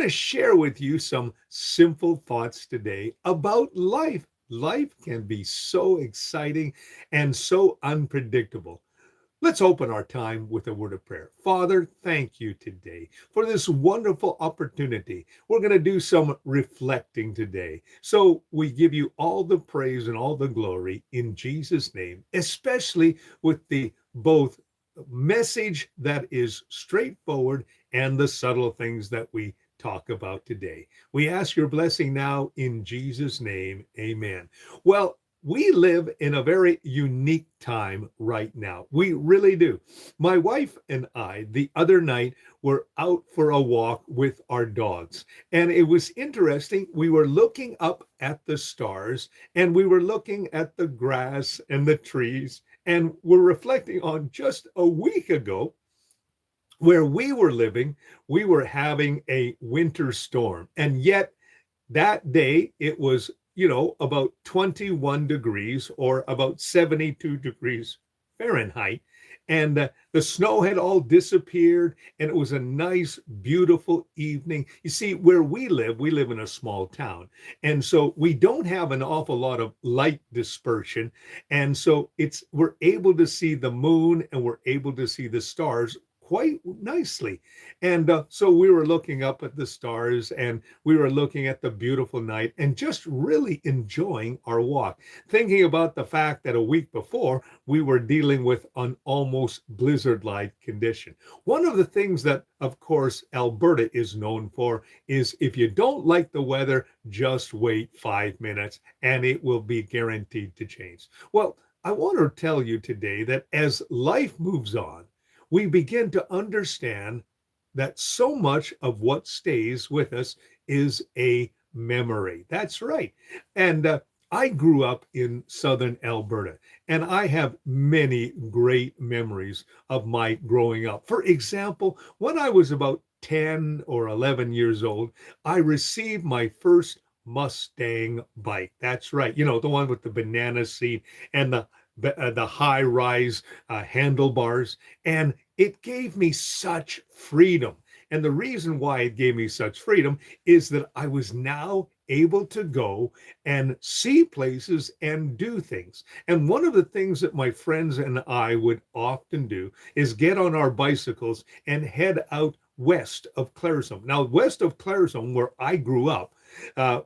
to share with you some simple thoughts today about life. Life can be so exciting and so unpredictable. Let's open our time with a word of prayer. Father, thank you today for this wonderful opportunity. We're going to do some reflecting today. So we give you all the praise and all the glory in Jesus' name, especially with the both message that is straightforward and the subtle things that we talk about today. We ask your blessing now in Jesus' name. Amen. Well, we live in a very unique time right now. We really do. My wife and I, the other night, were out for a walk with our dogs. And it was interesting. We were looking up at the stars and we were looking at the grass and the trees. And we're reflecting on just a week ago where we were living, we were having a winter storm. And yet that day it was, about 21 degrees or about 72 degrees Fahrenheit. And the snow had all disappeared, and it was a nice, beautiful evening. You see, where we live in a small town. And so we don't have an awful lot of light dispersion. And so we're able to see the moon and we're able to see the stars quite nicely. And so we were looking up at the stars and we were looking at the beautiful night and just really enjoying our walk, thinking about the fact that a week before we were dealing with an almost blizzard like condition. One of the things that, of course, Alberta is known for is if you don't like the weather, just wait 5 minutes and it will be guaranteed to change. Well, I want to tell you today that as life moves on, we begin to understand that so much of what stays with us is a memory. That's right. And I grew up in southern Alberta, and I have many great memories of my growing up. For example, when I was about 10 or 11 years old, I received my first Mustang bike. That's right. The one with the banana seat and the high rise handlebars. And it gave me such freedom. And the reason why it gave me such freedom is that I was now able to go and see places and do things. And one of the things that my friends and I would often do is get on our bicycles and head out west of Claresholm. Now, west of Claresholm, where I grew up,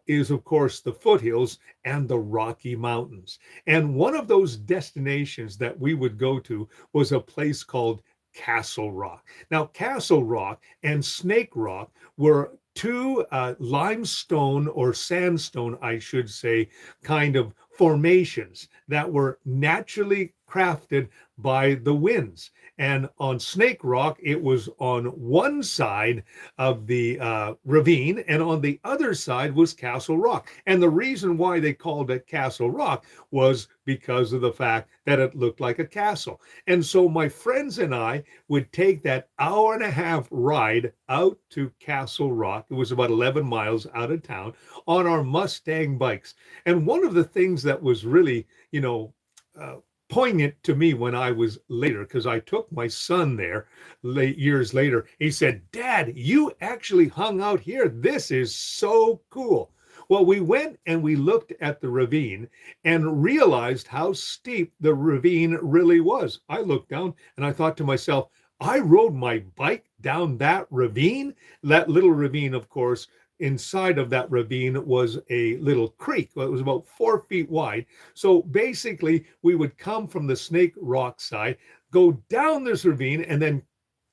is of course the foothills and the Rocky Mountains. And one of those destinations that we would go to was a place called Castle Rock. Now, Castle Rock and Snake Rock were two limestone or sandstone, I should say, kind of formations that were naturally crafted by the winds. And on Snake Rock, it was on one side of the ravine, and on the other side was Castle Rock. And the reason why they called it Castle Rock was because of the fact that it looked like a castle. And so my friends and I would take that hour and a half ride out to Castle Rock. It was about 11 miles out of town on our Mustang bikes. And one of the things that was really, uh, poignant to me when I was later, because I took my son there late years later. He said, "Dad, you actually hung out here. This is so cool." Well, we went and we looked at the ravine and realized how steep the ravine really was. I looked down and I thought to myself, I rode my bike down that ravine. That little ravine, of course, inside of that ravine was a little creek. Well, it was about 4 feet wide. So basically, we would come from the Snake Rock side, go down this ravine, and then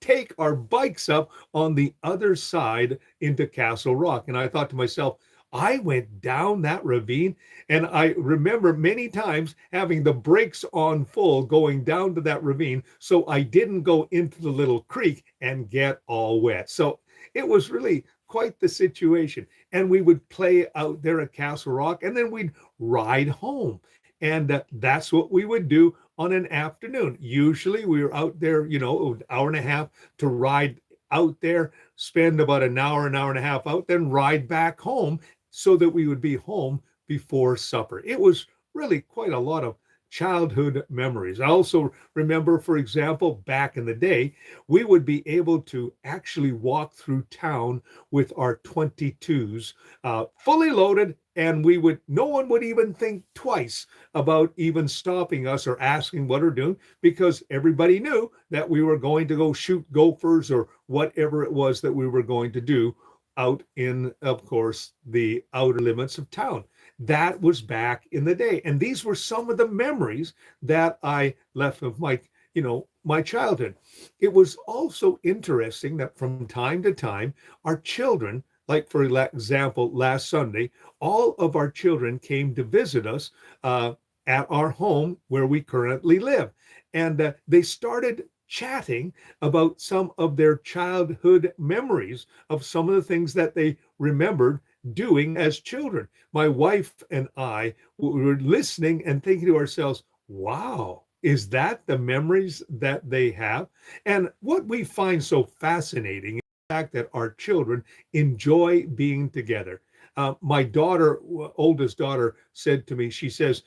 take our bikes up on the other side into Castle Rock. And I thought to myself, I went down that ravine, and I remember many times having the brakes on full going down to that ravine so I didn't go into the little creek and get all wet. So it was really quite the situation. And we would play out there at Castle Rock, and then we'd ride home. And that's what we would do on an afternoon. Usually we were out there, an hour and a half to ride out there, spend about an hour and a half out, then ride back home so that we would be home before supper. It was really quite a lot of childhood memories. I also remember, for example, back in the day, we would be able to actually walk through town with our 22s fully loaded, and no one would even think twice about even stopping us or asking what we're doing, because everybody knew that we were going to go shoot gophers or whatever it was that we were going to do out in, of course, the outer limits of town. That was back in the day. And these were some of the memories that I left of my childhood. It was also interesting that from time to time, our children, like for example, last Sunday, all of our children came to visit us at our home where we currently live. And they started chatting about some of their childhood memories of some of the things that they remembered doing as children. My wife and I were listening and thinking to ourselves, wow, is that the memories that they have? And what we find so fascinating is the fact that our children enjoy being together. My daughter, oldest daughter, said to me, she says,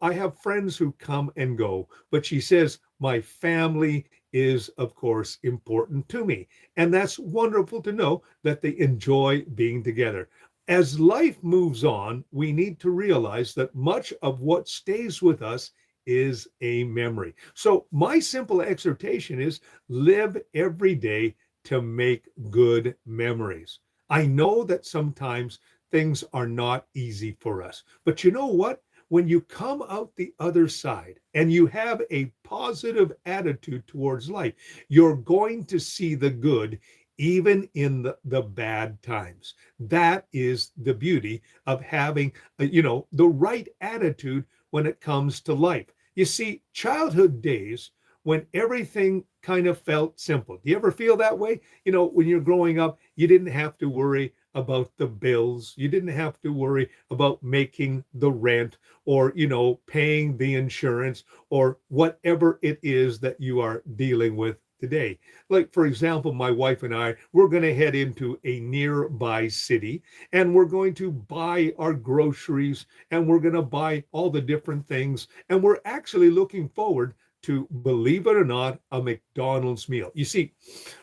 I have friends who come and go, but she says, my family is, of course, important to me. And that's wonderful to know that they enjoy being together. As life moves on, we need to realize that much of what stays with us is a memory. So, my simple exhortation is live every day to make good memories. I know that sometimes things are not easy for us, but you know what? When you come out the other side and you have a positive attitude towards life, you're going to see the good even in the bad times. That is the beauty of having, the right attitude when it comes to life. You see, childhood days when everything kind of felt simple. Do you ever feel that way? When you're growing up, you didn't have to worry about the bills. You didn't have to worry about making the rent or, paying the insurance or whatever it is that you are dealing with today. Like, for example, my wife and I, we're going to head into a nearby city and we're going to buy our groceries and we're going to buy all the different things. And we're actually looking forward to, believe it or not, a McDonald's meal. You see,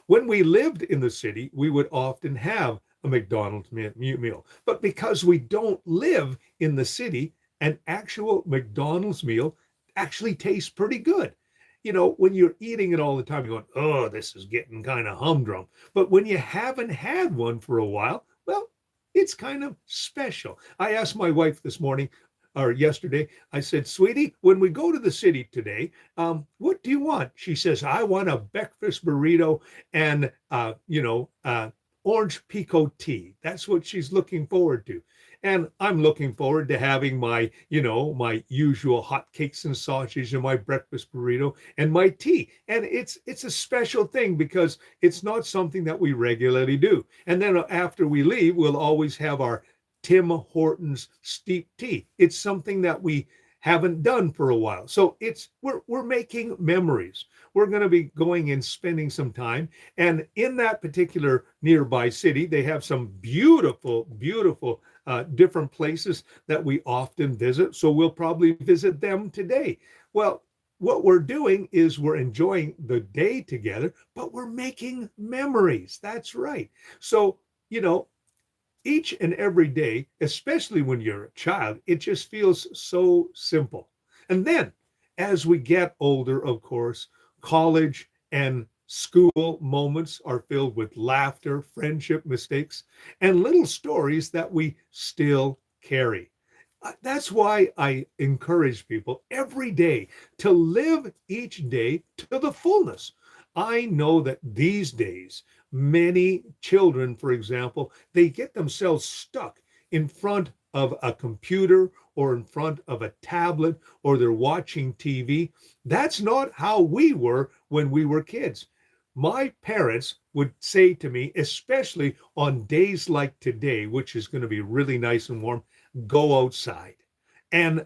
when we lived in the city, we would often have a McDonald's meal. But because we don't live in the city, an actual McDonald's meal actually tastes pretty good. When you're eating it all the time, you're going, oh, this is getting kind of humdrum. But when you haven't had one for a while, well, it's kind of special. I asked my wife this morning or yesterday, I said, sweetie, when we go to the city today, what do you want? She says, I want a breakfast burrito and, orange pico tea. That's what she's looking forward to. And I'm looking forward to having my usual hot cakes and sausage and my breakfast burrito and my tea. And it's a special thing because it's not something that we regularly do. And then after we leave, we'll always have our Tim Hortons steep tea. It's something that we haven't done for a while. So we're making memories. We're going to be going and spending some time. And in that particular nearby city, they have some beautiful, beautiful different places that we often visit. So we'll probably visit them today. Well, what we're doing is we're enjoying the day together, but we're making memories. That's right. So, each and every day, especially when you're a child, it just feels so simple. And then as we get older, of course, college and school moments are filled with laughter, friendship, mistakes, and little stories that we still carry. That's why I encourage people every day to live each day to the fullness. I know that these days, many children, for example, they get themselves stuck in front of a computer or in front of a tablet or they're watching TV. That's not how we were when we were kids. My parents would say to me, especially on days like today, which is going to be really nice and warm, go outside. And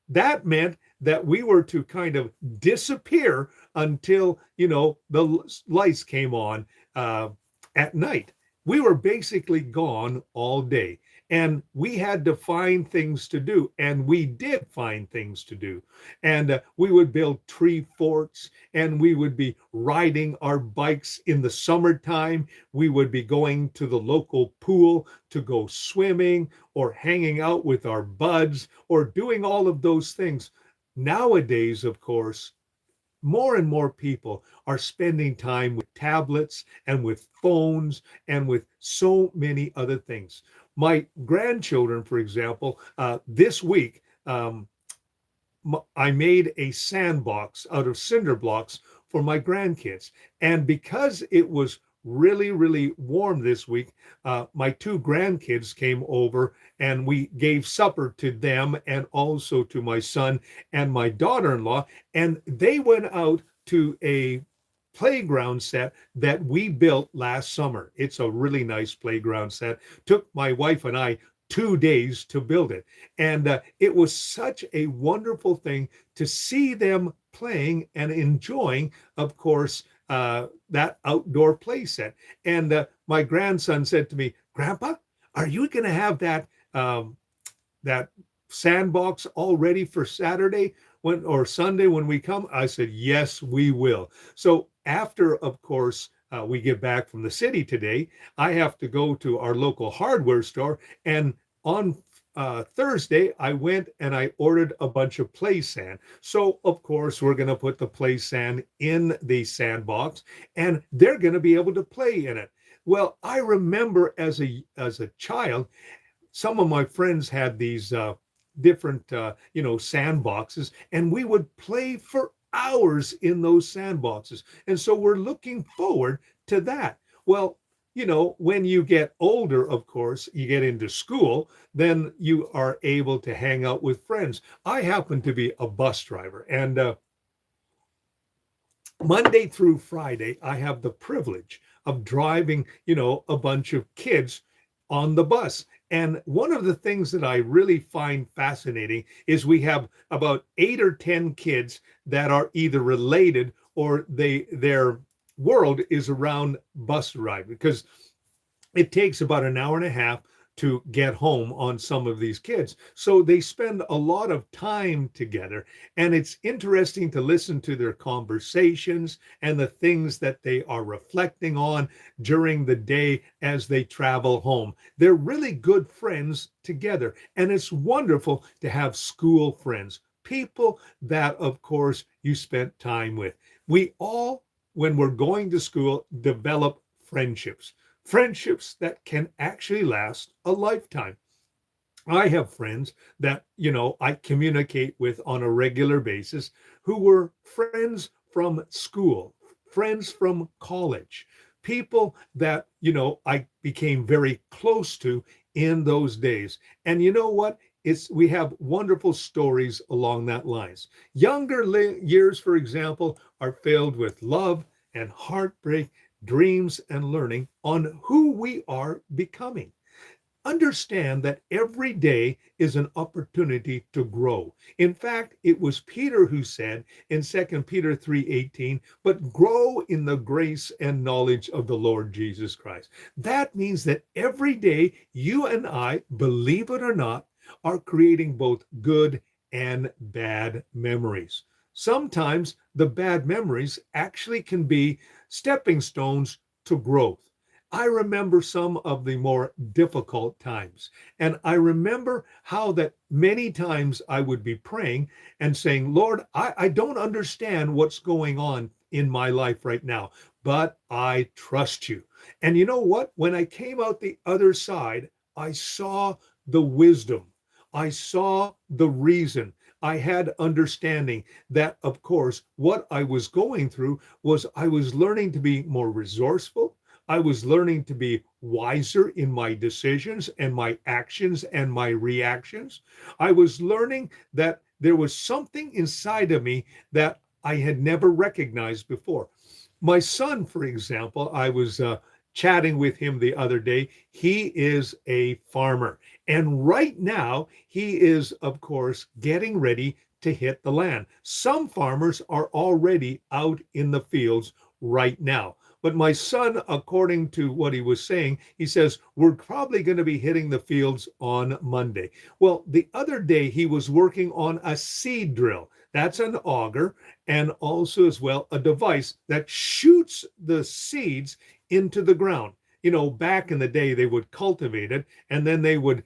that meant that we were to kind of disappear until the lights came on at night. we were basically gone all day. And we had to find things to do. And we did find things to do. And we would build tree forts, and we would be riding our bikes in the summertime. We would be going to the local pool to go swimming or hanging out with our buds or doing all of those things. Nowadays, of course, more and more people are spending time with tablets and with phones and with so many other things. My grandchildren, for example, this week, I made a sandbox out of cinder blocks for my grandkids. And because it was really, really warm this week, my two grandkids came over and we gave supper to them and also to my son and my daughter in law. And they went out to a playground set that we built last summer. It's a really nice playground set. Took my wife and I 2 days to build it. And it was such a wonderful thing to see them playing and enjoying, of course, that outdoor play set. And my grandson said to me, Grandpa, are you going to have that sandbox all ready for Saturday or Sunday when we come? I said, yes, we will. So after, of course, we get back from the city today, I have to go to our local hardware store. And on Thursday, I went and I ordered a bunch of play sand. So, of course, we're going to put the play sand in the sandbox and they're going to be able to play in it. Well, I remember as a child, some of my friends had these different, sandboxes, and we would play for hours in those sandboxes. And so we're looking forward to that. Well, when you get older, of course, you get into school, then you are able to hang out with friends. I happen to be a bus driver, and Monday through Friday, I have the privilege of driving, a bunch of kids on the bus. And one of the things that I really find fascinating is we have about 8 or 10 kids that are either related or their world is around bus ride, because it takes about an hour and a half to get home on some of these kids. So they spend a lot of time together, and it's interesting to listen to their conversations and the things that they are reflecting on during the day as they travel home. They're really good friends together, and it's wonderful to have school friends, people that, of course, you spent time with. We all, when we're going to school, develop friendships that can actually last a lifetime. I have friends that, I communicate with on a regular basis who were friends from school, friends from college, people that, I became very close to in those days. And you know what? We have wonderful stories along that lines. Younger years, for example, are filled with love and heartbreak, dreams and learning on who we are becoming. Understand that every day is an opportunity to grow. In fact, it was Peter who said in 2 Peter 3:18, but grow in the grace and knowledge of the Lord Jesus Christ. That means that every day you and I, believe it or not, are creating both good and bad memories. Sometimes the bad memories actually can be stepping stones to growth. I remember some of the more difficult times. And I remember how that many times I would be praying and saying, Lord, I don't understand what's going on in my life right now, but I trust you. And you know what? When I came out the other side, I saw the wisdom. I saw the reason. I had understanding that, of course, what I was going through was I was learning to be more resourceful. I was learning to be wiser in my decisions and my actions and my reactions. I was learning that there was something inside of me that I had never recognized before. My son, for example, I was chatting with him the other day. He is a farmer. And right now, he is, of course, getting ready to hit the land. Some farmers are already out in the fields right now. But my son, according to what he was saying, he says, we're probably going to be hitting the fields on Monday. Well, the other day he was working on a seed drill. That's an auger, and also as well a device that shoots the seeds into the ground. Back in the day, they would cultivate it and then they would,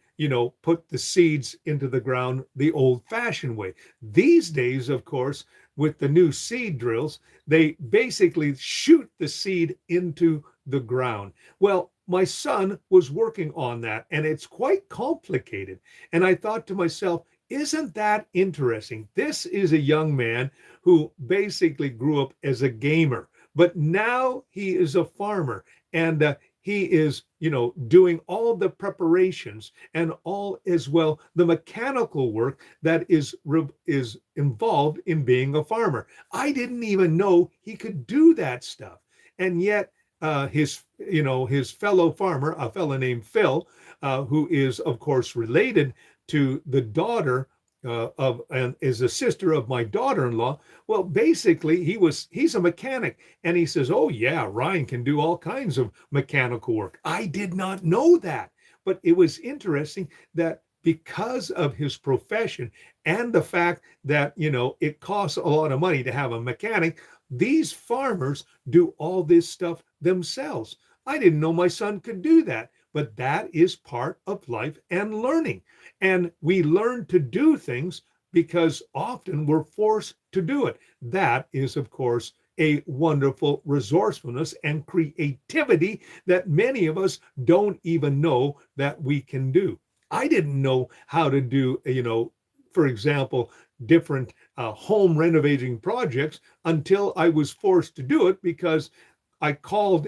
put the seeds into the ground the old fashioned way. These days, of course, with the new seed drills, they basically shoot the seed into the ground. Well, my son was working on that and it's quite complicated. And I thought to myself, isn't that interesting? This is a young man who basically grew up as a gamer, but now he is a farmer and he is, doing all the preparations and all as well the mechanical work that is involved in being a farmer. I didn't even know he could do that stuff, and yet his fellow farmer, a fellow named Phil, who is of course related to the daughter of and is a sister of my daughter-in-law. Well, basically, he's a mechanic, and he says, "Oh yeah, Ryan can do all kinds of mechanical work." I did not know that, but it was interesting that because of his profession and the fact that it costs a lot of money to have a mechanic, these farmers do all this stuff themselves. I didn't know my son could do that, but that is part of life and learning. And we learn to do things because often we're forced to do it. That is, of course, a wonderful resourcefulness and creativity that many of us don't even know that we can do. I didn't know how to do, for example, different home renovating projects until I was forced to do it because I called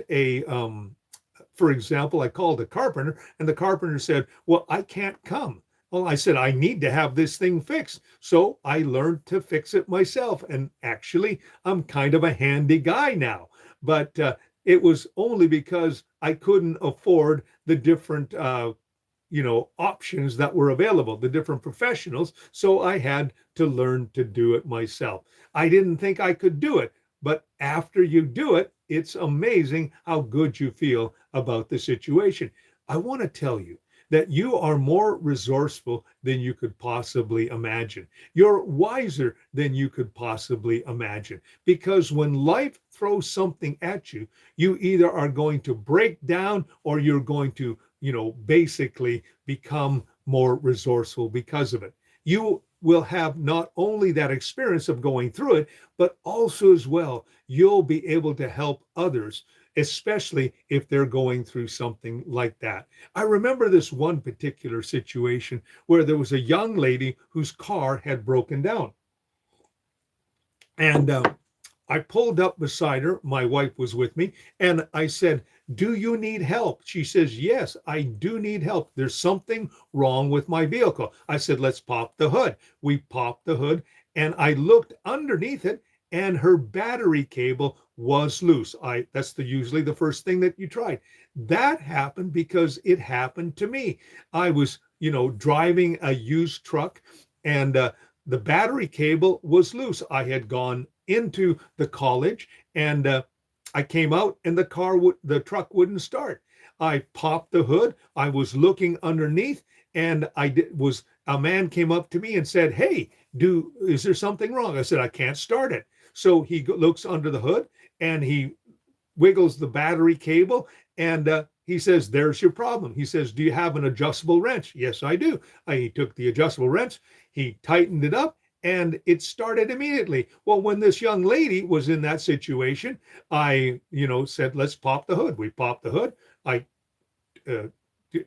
for example, I called a carpenter and the carpenter said, "Well, I can't come." Well, I said, "I need to have this thing fixed." So I learned to fix it myself. And actually, I'm kind of a handy guy now. But it was only because I couldn't afford the different, options that were available, the different professionals. So I had to learn to do it myself. I didn't think I could do it. But after you do it, it's amazing how good you feel about the situation. I want to tell you that you are more resourceful than you could possibly imagine. You're wiser than you could possibly imagine. Because when life throws something at you, you either are going to break down or you're going to, basically become more resourceful because of it. You will have not only that experience of going through it, but also as well, you'll be able to help others, especially if they're going through something like that. I remember this one particular situation where there was a young lady whose car had broken down. And I pulled up beside her. My wife was with me. And I said, "Do you need help?" She says, "Yes, I do need help. There's something wrong with my vehicle." I said, "Let's pop the hood." We popped the hood and I looked underneath it and her battery cable was loose. That's usually the first thing that you tried. That happened because it happened to me. I was, driving a used truck and the battery cable was loose. I had gone into the college and I came out and the truck wouldn't start. I popped the hood. I was looking underneath and a man came up to me and said, "Hey, is there something wrong?" I said, "I can't start it." So he looks under the hood and he wiggles the battery cable and he says, "There's your problem." He says, "Do you have an adjustable wrench?" "Yes, I do." He took the adjustable wrench, he tightened it up, and it started immediately. Well, when this young lady was in that situation, I, said, "Let's pop the hood." We popped the hood. I uh,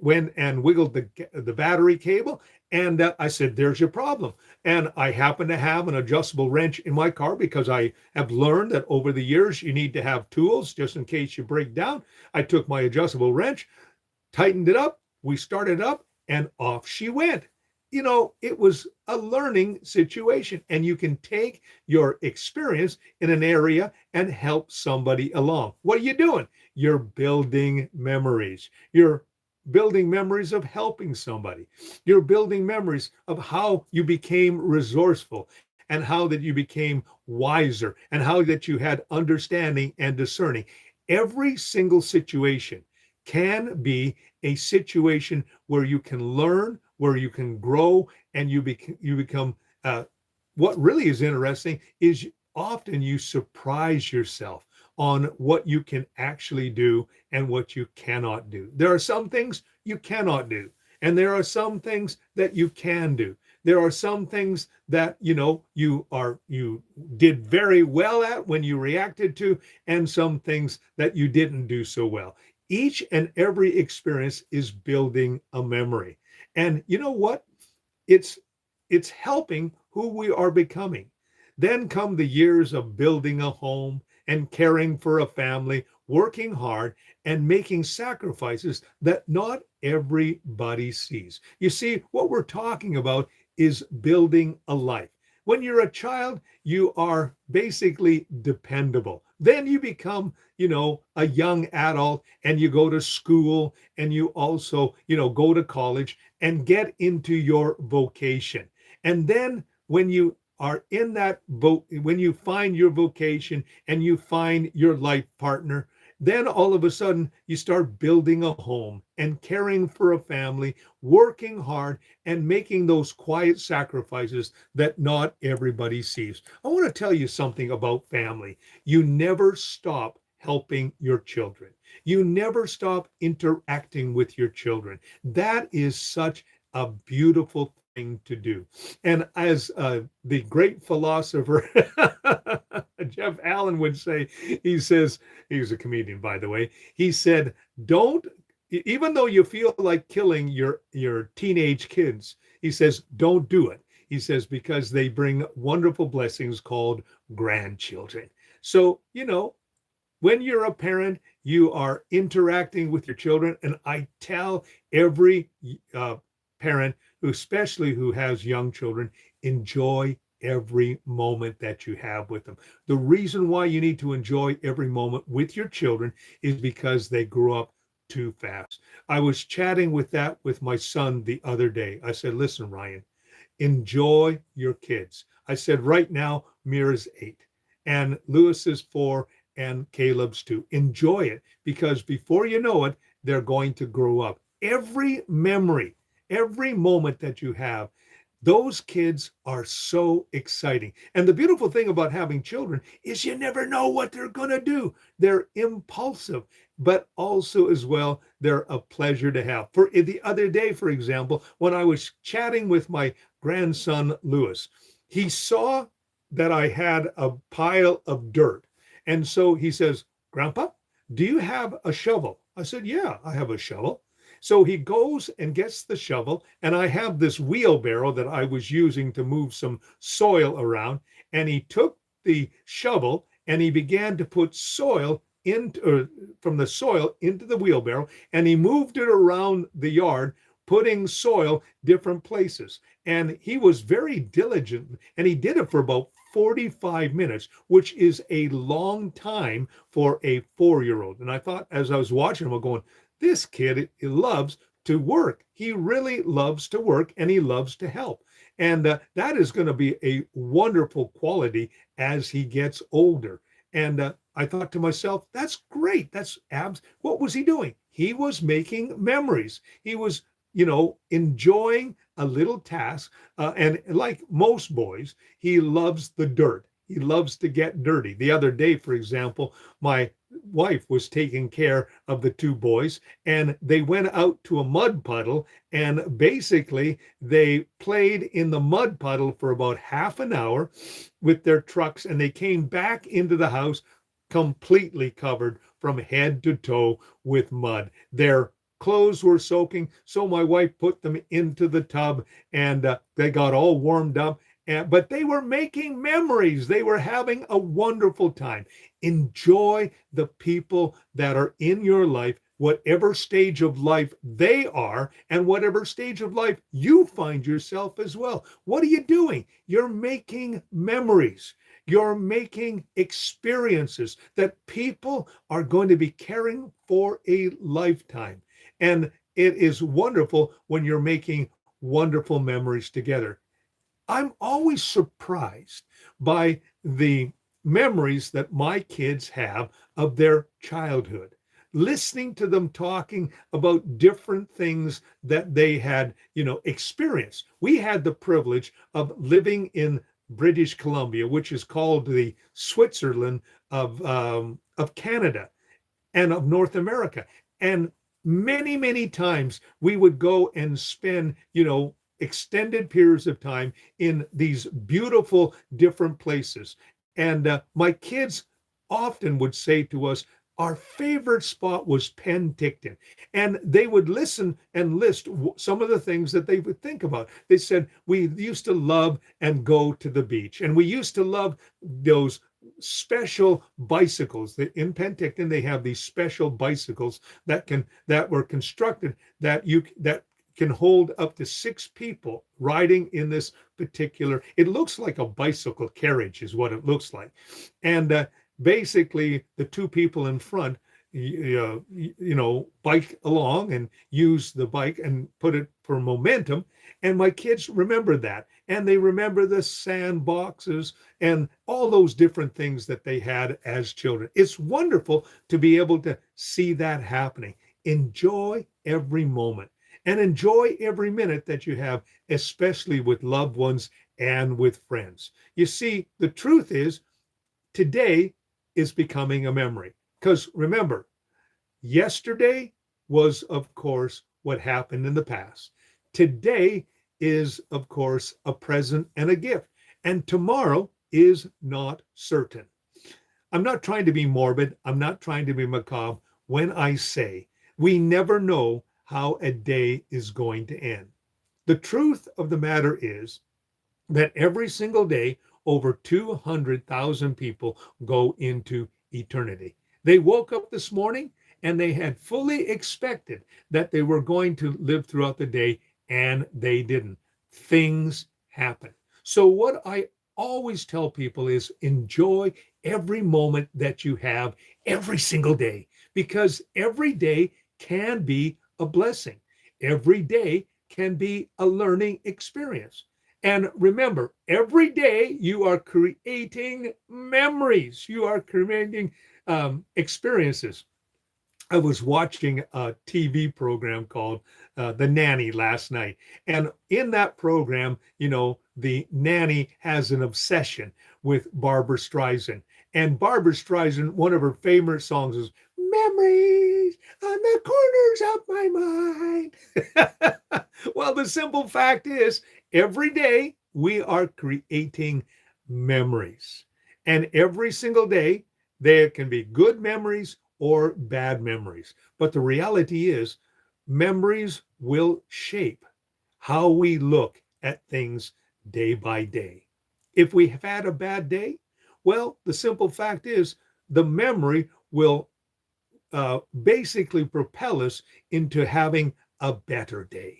went and wiggled the battery cable, and I said, "There's your problem." And I happen to have an adjustable wrench in my car because I have learned that over the years you need to have tools just in case you break down. I took my adjustable wrench, tightened it up, we started up, and off she went. It was a learning situation, and you can take your experience in an area and help somebody along. What are you doing? You're building memories. You're building memories of helping somebody. You're building memories of how you became resourceful and how that you became wiser and how that you had understanding and discerning. Every single situation can be a situation where you can learn, where you can grow, and you become. What really is interesting is often you surprise yourself on what you can actually do and what you cannot do. There are some things you cannot do, and there are some things that you can do. There are some things that you did very well at when you reacted to, and some things that you didn't do so well. Each and every experience is building a memory. And you know what? It's it's helping who we are becoming. Then come the years of building a home and caring for a family, working hard and making sacrifices that not everybody sees. You see, what we're talking about is building a life. When you're a child, you are basically dependable. Then you become, a young adult, and you go to school, and you also, go to college and get into your vocation. And then when you are in that vote, when you find your vocation and you find your life partner, then all of a sudden you start building a home and caring for a family, working hard and making those quiet sacrifices that not everybody sees. I want to tell you something about family. You never stop helping your children. You never stop interacting with your children. That is such a beautiful thing to do. And as the great philosopher Jeff Allen would say, he says, he was a comedian, by the way, he said, don't, even though you feel like killing your teenage kids, he says, don't do it. He says, because they bring wonderful blessings called grandchildren. So, when you're a parent, you are interacting with your children. And I tell every parent, especially who has young children, enjoy every moment that you have with them. The reason why you need to enjoy every moment with your children is because they grow up too fast. I was chatting with my son the other day. I said, listen, Ryan, enjoy your kids. I said, right now, Mira's 8 and Lewis is 4 and Caleb's 2. Enjoy it, because before you know it, they're going to grow up. Every memory, every moment that you have, those kids are so exciting. And the beautiful thing about having children is you never know what they're going to do. They're impulsive, but also as well, they're a pleasure to have. For the other day, for example, when I was chatting with my grandson, Lewis, he saw that I had a pile of dirt. And so he says, Grandpa, do you have a shovel? I said, yeah, I have a shovel. So he goes and gets the shovel, and I have this wheelbarrow that I was using to move some soil around. And he took the shovel and he began to put soil from the soil into the wheelbarrow, and he moved it around the yard, putting soil different places. And he was very diligent, and he did it for about 45 minutes, which is a long time for a 4-year-old. And I thought, as I was watching him, I'm going, this kid he loves to work. He really loves to work, and he loves to help. And that is going to be a wonderful quality as he gets older. And I thought to myself, that's great. That's abs. What was he doing? He was making memories. He was, enjoying a little task. And like most boys, he loves the dirt. He loves to get dirty. The other day, for example, my wife was taking care of the 2 boys, and they went out to a mud puddle, and basically they played in the mud puddle for about half an hour with their trucks, and they came back into the house completely covered from head to toe with mud. Their clothes were soaking, so my wife put them into the tub, and they got all warmed up. But they were making memories. They were having a wonderful time. Enjoy the people that are in your life, whatever stage of life they are, and whatever stage of life you find yourself as well. What are you doing? You're making memories. You're making experiences that people are going to be carrying for a lifetime. And it is wonderful when you're making wonderful memories together. I'm always surprised by the memories that my kids have of their childhood, listening to them talking about different things that they had, experienced. We had the privilege of living in British Columbia, which is called the Switzerland of Canada and of North America. And many, many times we would go and spend, extended periods of time in these beautiful different places. And my kids often would say to us, our favorite spot was Penticton. And they would listen and list some of the things that they would think about. They said, we used to love and go to the beach. And we used to love those special bicycles. In Penticton, they have these special bicycles that were constructed that can hold up to 6 people riding in this particular. It looks like a bicycle carriage, is what it looks like, and basically the 2 people in front, bike along and use the bike and put it for momentum. And my kids remember that, and they remember the sandboxes and all those different things that they had as children. It's wonderful to be able to see that happening. Enjoy every moment and enjoy every minute that you have, especially with loved ones and with friends. You see, the truth is, today is becoming a memory. Because remember, yesterday was, of course, what happened in the past. Today is, of course, a present and a gift. And tomorrow is not certain. I'm not trying to be morbid. I'm not trying to be macabre when I say we never know how a day is going to end. The truth of the matter is that every single day, over 200,000 people go into eternity. They woke up this morning and they had fully expected that they were going to live throughout the day, and they didn't. Things happen. So what I always tell people is enjoy every moment that you have every single day, because every day can be a blessing. Every day can be a learning experience. And remember, every day you are creating memories. You are creating experiences. I was watching a TV program called The Nanny last night. And in that program, the nanny has an obsession with Barbra Streisand. And Barbra Streisand, one of her favorite songs is Memories on the Corners of My Mind. Well, the simple fact is, every day we are creating memories. And every single day, there can be good memories or bad memories. But the reality is, memories will shape how we look at things day by day. If we have had a bad day, well, the simple fact is, the memory will basically propel us into having a better day.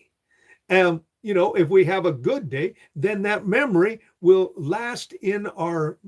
If we have a good day, then that memory will last in our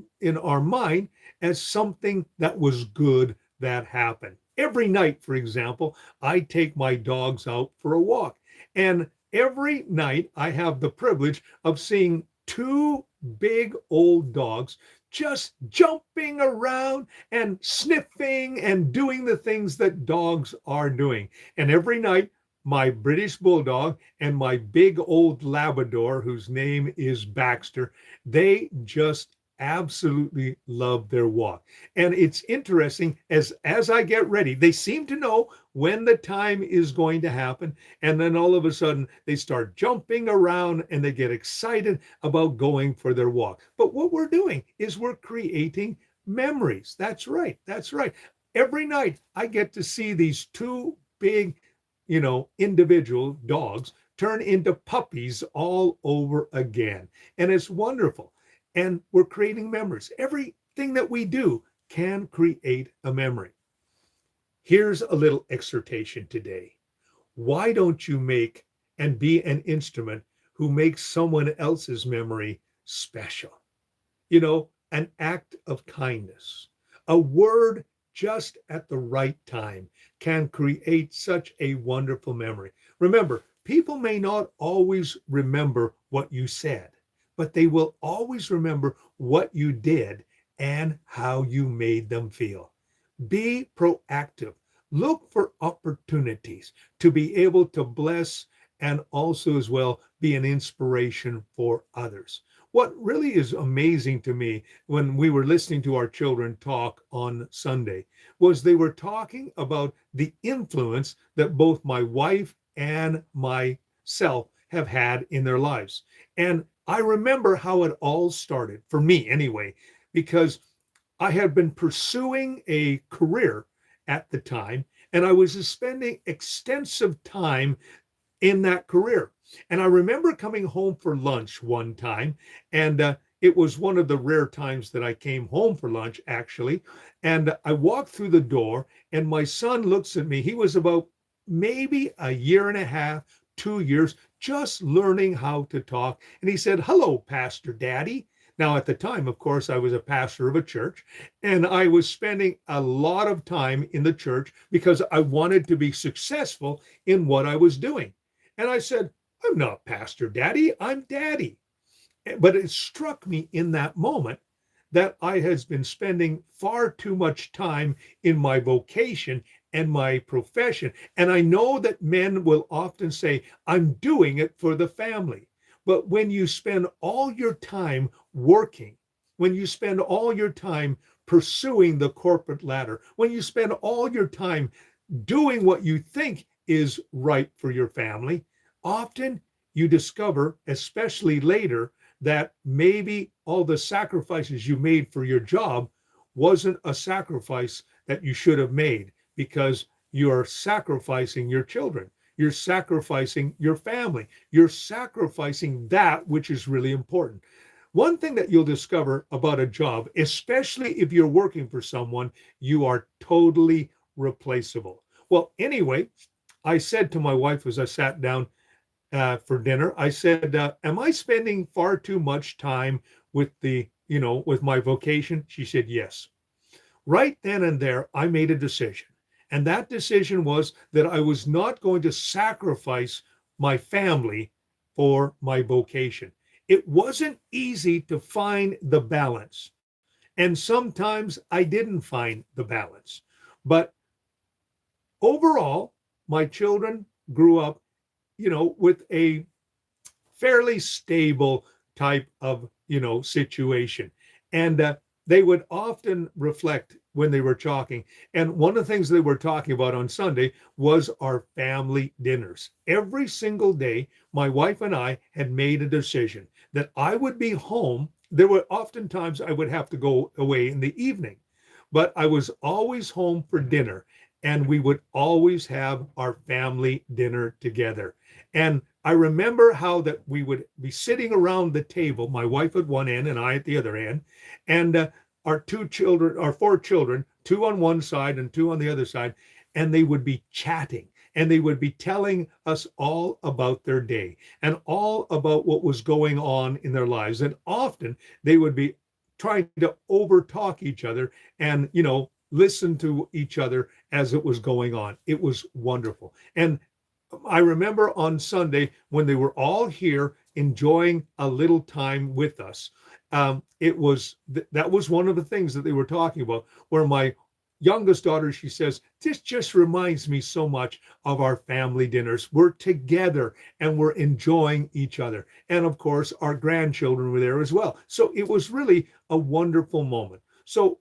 mind as something that was good that happened. Every night, for example, I take my dogs out for a walk. And every night I have the privilege of seeing 2 big old dogs just jumping around and sniffing and doing the things that dogs are doing. And every night, my British Bulldog and my big old Labrador, whose name is Baxter, they just absolutely love their walk. And it's interesting, as I get ready, they seem to know when the time is going to happen. And then all of a sudden they start jumping around and they get excited about going for their walk. But what we're doing is we're creating memories. That's right. That's right. Every night I get to see these 2 big, individual dogs turn into puppies all over again. And it's wonderful. And we're creating memories. Everything that we do can create a memory. Here's a little exhortation today. Why don't you make and be an instrument who makes someone else's memory special? An act of kindness, a word just at the right time can create such a wonderful memory. Remember, people may not always remember what you said, but they will always remember what you did and how you made them feel. Be proactive. Look for opportunities to be able to bless and also as well be an inspiration for others. What really is amazing to me when we were listening to our children talk on Sunday was they were talking about the influence that both my wife and myself have had in their lives. And I remember how it all started, for me anyway, because I had been pursuing a career at the time, and I was spending extensive time in that career. And I remember coming home for lunch one time, and it was one of the rare times that I came home for lunch, actually. And I walked through the door, and my son looks at me. He was about maybe a year and a half, 2 years, just learning how to talk. And he said, "Hello, Pastor Daddy." Now, at the time, of course, I was a pastor of a church, and I was spending a lot of time in the church because I wanted to be successful in what I was doing. And I said, "I'm not Pastor Daddy, I'm Daddy." But it struck me in that moment that I had been spending far too much time in my vocation and my profession. And I know that men will often say, "I'm doing it for the family." But when you spend all your time working, when you spend all your time pursuing the corporate ladder, when you spend all your time doing what you think is right for your family, often you discover, especially later, that maybe all the sacrifices you made for your job wasn't a sacrifice that you should have made because you're sacrificing your children. You're sacrificing your family. You're sacrificing that which is really important. One thing that you'll discover about a job, especially if you're working for someone, you are totally replaceable. Well, anyway, I said to my wife as I sat down for dinner, I said, "Am I spending far too much time with with my vocation?" She said, "Yes." Right then and there, I made a decision. And that decision was that I was not going to sacrifice my family for my vocation. It wasn't easy to find the balance. And sometimes I didn't find the balance. But overall, my children grew up, with a fairly stable type of, situation. And they would often reflect when they were talking. And one of the things they were talking about on Sunday was our family dinners. Every single day, my wife and I had made a decision that I would be home. There were oftentimes I would have to go away in the evening, but I was always home for dinner. And we would always have our family dinner together. And I remember how that we would be sitting around the table, my wife at one end and I at the other end, and our four children, two on one side and two on the other side, and they would be chatting and they would be telling us all about their day and all about what was going on in their lives. And often they would be trying to overtalk each other and, listen to each other as it was going on. It was wonderful. And I remember on Sunday when they were all here enjoying a little time with us. That was one of the things that they were talking about. Where my youngest daughter, she says, "This just reminds me so much of our family dinners. We're together and we're enjoying each other." And of course, our grandchildren were there as well. So it was really a wonderful moment. So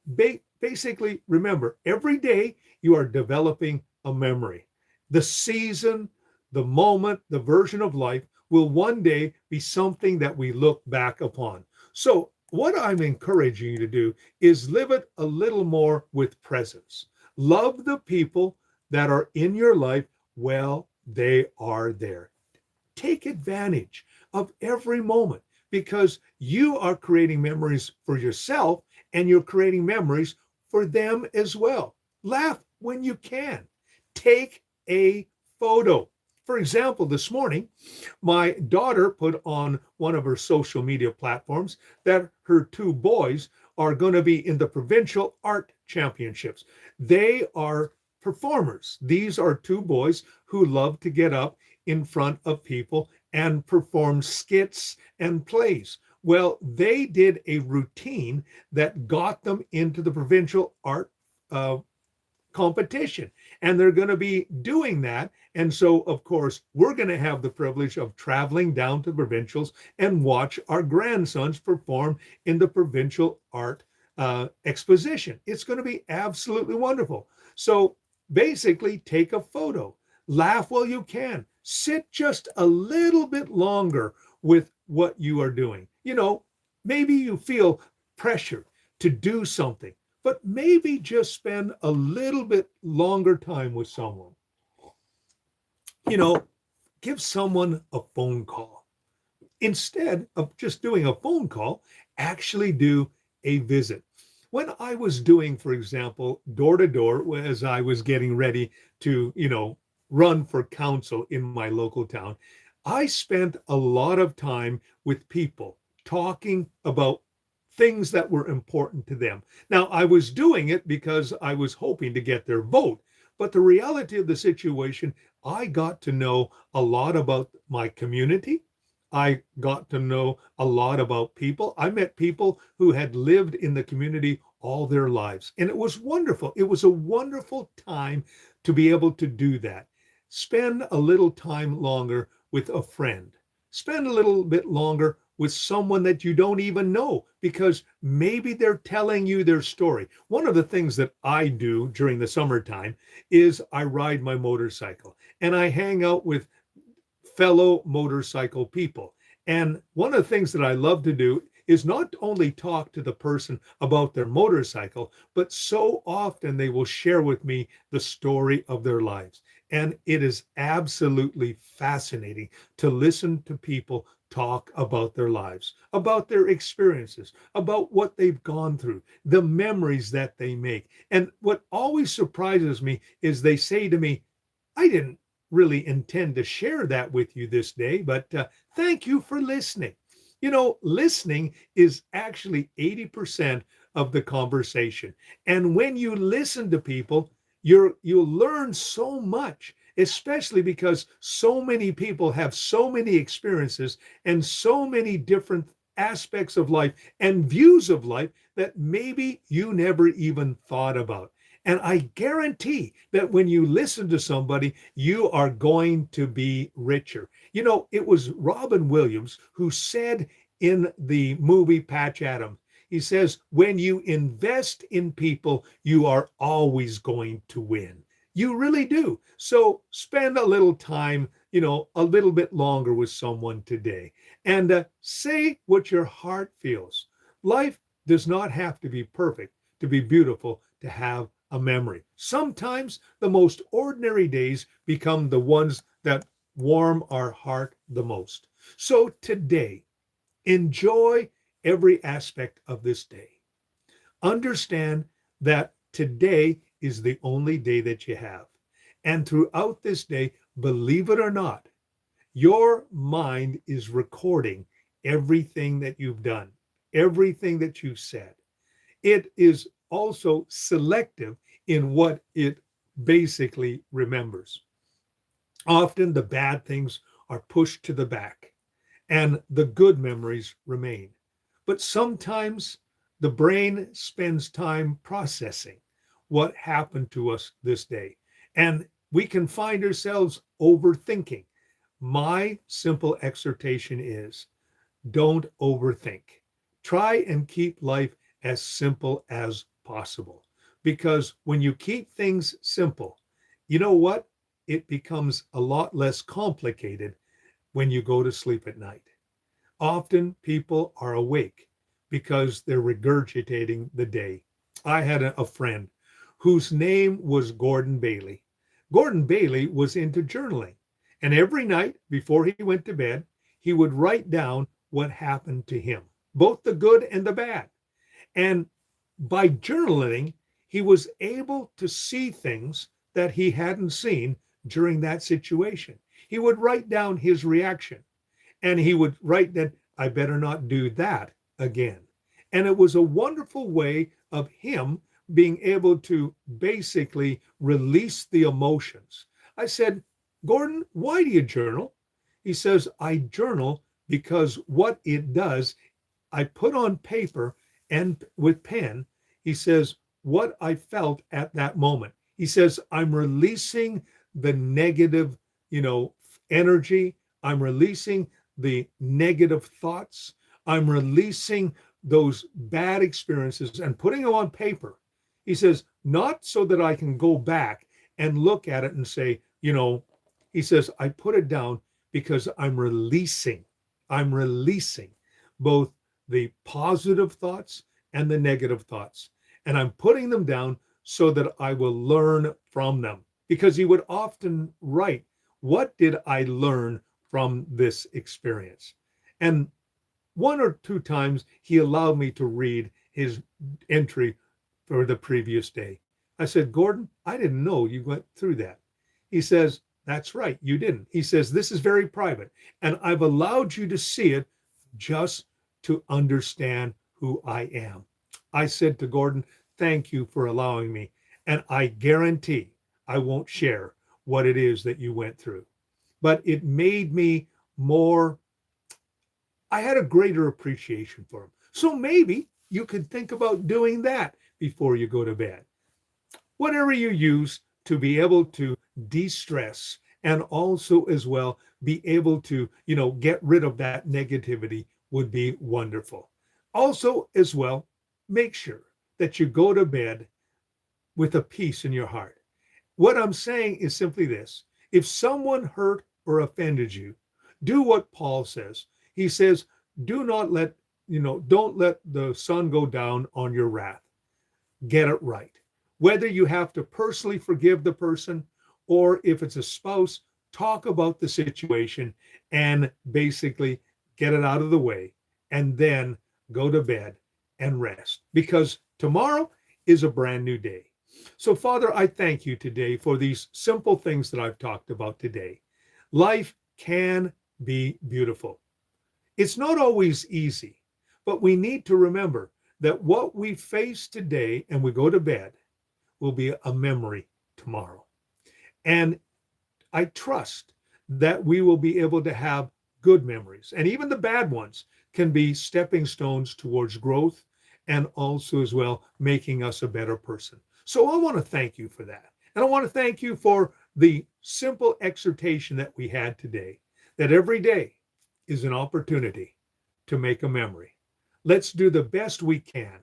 basically, remember, every day you are developing a memory. The season, the moment, the version of life will one day be something that we look back upon. So, what I'm encouraging you to do is live it a little more with presence. Love the people that are in your life while they are there. Take advantage of every moment because you are creating memories for yourself and you're creating memories for them as well. Laugh when you can. Take a photo. For example, this morning, my daughter put on one of her social media platforms that her two boys are going to be in the provincial art championships. They are performers. These are two boys who love to get up in front of people and perform skits and plays. Well, they did a routine that got them into the provincial art uh, competition. And they're going to be doing that. And so, of course, we're going to have the privilege of traveling down to the provincials and watch our grandsons perform in the provincial art exposition. It's going to be absolutely wonderful. So basically, take a photo, laugh while you can, sit just a little bit longer with what you are doing. Maybe you feel pressure to do something, but maybe just spend a little bit longer time with someone. You know, give someone a phone call. Instead of just doing a phone call, actually do a visit. When I was doing, for example, door to door, as I was getting ready to, run for council in my local town, I spent a lot of time with people talking about things that were important to them. Now, I was doing it because I was hoping to get their vote. But the reality of the situation, I got to know a lot about my community. I got to know a lot about people. I met people who had lived in the community all their lives, and it was wonderful. It was a wonderful time to be able to do that. Spend a little time longer with a friend. Spend a little bit longer with someone that you don't even know because maybe they're telling you their story. One of the things that I do during the summertime is I ride my motorcycle and I hang out with fellow motorcycle people. And one of the things that I love to do is not only talk to the person about their motorcycle, but so often they will share with me the story of their lives. And it is absolutely fascinating to listen to people talk about their lives, about their experiences, about what they've gone through, the memories that they make. And what always surprises me is they say to me, I didn't really intend to share that with you this day, but thank you for listening. Listening is actually 80% of the conversation. And when you listen to people, you'll learn so much, especially because so many people have so many experiences and so many different aspects of life and views of life that maybe you never even thought about. And I guarantee that when you listen to somebody, you are going to be richer. It was Robin Williams who said in the movie Patch Adams, he says, when you invest in people, you are always going to win. You really do. So spend a little time, a little bit longer with someone today and say what your heart feels. Life does not have to be perfect to be beautiful, to have a memory. Sometimes the most ordinary days become the ones that warm our heart the most. So today, enjoy every aspect of this day. Understand that today is the only day that you have. And throughout this day, believe it or not, your mind is recording everything that you've done, everything that you've said. It is also selective in what it basically remembers. Often the bad things are pushed to the back and the good memories remain. But sometimes the brain spends time processing what happened to us this day. And we can find ourselves overthinking. My simple exhortation is don't overthink. Try and keep life as simple as possible. Because when you keep things simple, you know what? It becomes a lot less complicated when you go to sleep at night. Often people are awake because they're regurgitating the day. I had a friend whose name was Gordon Bailey. Gordon Bailey was into journaling. And every night before he went to bed, he would write down what happened to him, both the good and the bad. And by journaling, he was able to see things that he hadn't seen during that situation. He would write down his reaction and he would write that I better not do that again. And it was a wonderful way of him being able to basically release the emotions. I said, Gordon, why do you journal? He says, I journal because what it does, I put on paper and with pen, he says, what I felt at that moment. He says, I'm releasing the negative, energy. I'm releasing the negative thoughts. I'm releasing those bad experiences and putting them on paper. He says, not so that I can go back and look at it and say, he says, I put it down because I'm releasing both the positive thoughts and the negative thoughts. And I'm putting them down so that I will learn from them. Because he would often write, what did I learn from this experience? And one or two times he allowed me to read his entry for the previous day. I said, Gordon, I didn't know you went through that. He says, that's right, you didn't. He says, this is very private, and I've allowed you to see it just to understand who I am. I said to Gordon, thank you for allowing me, and I guarantee I won't share what it is that you went through. But it made me I had a greater appreciation for him. So maybe you could think about doing that before you go to bed. Whatever you use to be able to de-stress and also as well be able to, get rid of that negativity would be wonderful. Also as well, make sure that you go to bed with a peace in your heart. What I'm saying is simply this. If someone hurt or offended you, do what Paul says. He says, don't let the sun go down on your wrath. Get it right. Whether you have to personally forgive the person or if it's a spouse, talk about the situation and basically get it out of the way and then go to bed and rest, because tomorrow is a brand new day. So, Father, I thank you today for these simple things that I've talked about today. Life can be beautiful. It's not always easy, but we need to remember that what we face today and we go to bed will be a memory tomorrow. And I trust that we will be able to have good memories, and even the bad ones can be stepping stones towards growth and also as well making us a better person. So I want to thank you for that. And I want to thank you for the simple exhortation that we had today, that every day is an opportunity to make a memory. Let's do the best we can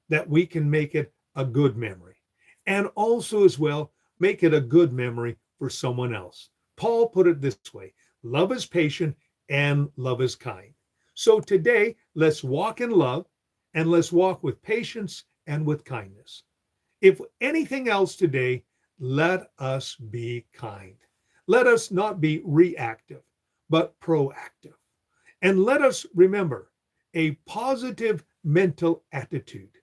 that we can make it a good memory. And also as well, make it a good memory for someone else. Paul put it this way: love is patient and love is kind. So today, let's walk in love and let's walk with patience and with kindness. If anything else today, let us be kind. Let us not be reactive, but proactive. And let us remember, a positive mental attitude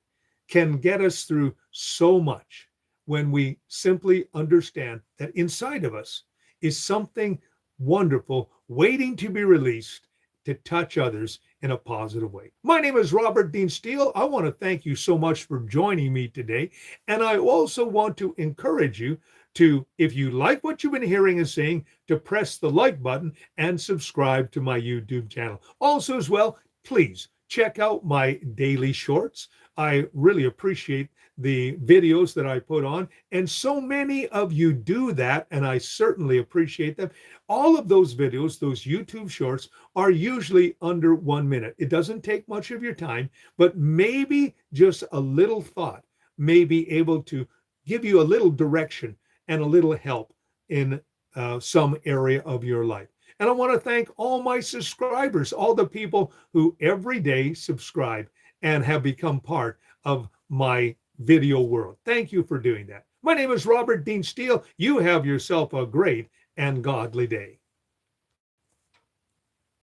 can get us through so much when we simply understand that inside of us is something wonderful waiting to be released to touch others in a positive way. My name is Robert Dean Steele. I want to thank you so much for joining me today. And I also want to encourage you to, if you like what you've been hearing and seeing, to press the like button and subscribe to my YouTube channel. Also as well, please check out my daily shorts. I really appreciate the videos that I put on, and so many of you do that, and I certainly appreciate them. All of those videos, those YouTube shorts, are usually under 1 minute. It doesn't take much of your time, but maybe just a little thought may be able to give you a little direction and a little help in some area of your life. And I want to thank all my subscribers, all the people who every day subscribe and have become part of my video world. Thank you for doing that. My name is Robert Dean Steele. You have yourself a great and godly day.